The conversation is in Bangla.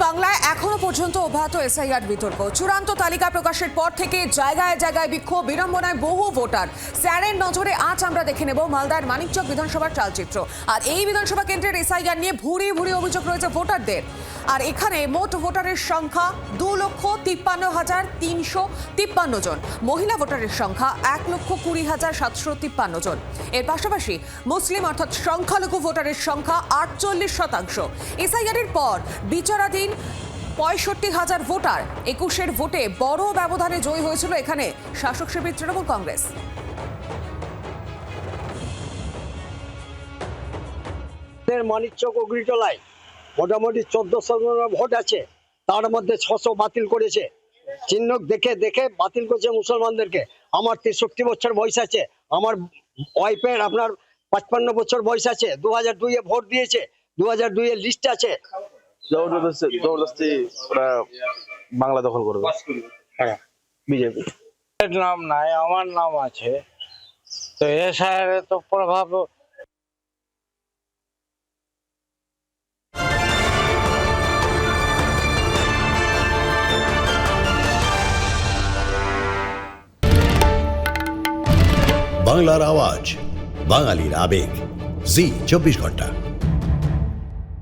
বাংলায় এখনো পর্যন্ত অব্যাহত এসআইআর বিতর্ক। চূড়ান্ত তালিকা প্রকাশের পর থেকে জায়গায় জায়গায় বিক্ষোভ, বিড়ম্বনায় বহু ভোটার। স্যারের নজরে আজ আমরা দেখে নেব মালদার মানিকচক বিধানসভার চালচিত্র। আর এই বিধানসভা কেন্দ্রের এসআইআর নিয়ে ভুরি ভুরি অভিযোগ রয়েছে ভোটারদের। আর এখানে মোট ভোটারের সংখ্যা 2,53,353 জন। মহিলা ভোটারের সংখ্যা 1,20,753 জন। এর পাশাপাশি মুসলিম অর্থাৎ সংখ্যালঘু ভোটারের সংখ্যা 48%। এসআইআর এর পর বিচারাধীন 65,000 ভোটার। 21-এর ভোটে বড় ব্যবধানে জয়ী হয়েছিল এখানে শাসক শিবির তৃণমূল কংগ্রেস। মানিকচক অগ্রিটলায় মোটামুটি 1400 ভোট আছে, তার মধ্যে 600 বাতিল করেছে। চিহ্ন দেখে দেখে বাতিল করেছে মুসলমানদেরকে। আমার 63 বছর বয়স আছে, আমার ওয়াইফের আপনার 55 বছর বয়স আছে। 2002-এ ভোট দিয়েছে, 2002-এর লিস্ট আছে। জবরদস্তি ওরা বাংলা দখল করবে। হ্যাঁ, বিজেপি নাম নাই, আমার নাম আছে। তো এসআইআর তো প্রভাব বাংলার আওয়াজ, বাঙালির আবেগ, জি 24 ঘন্টা।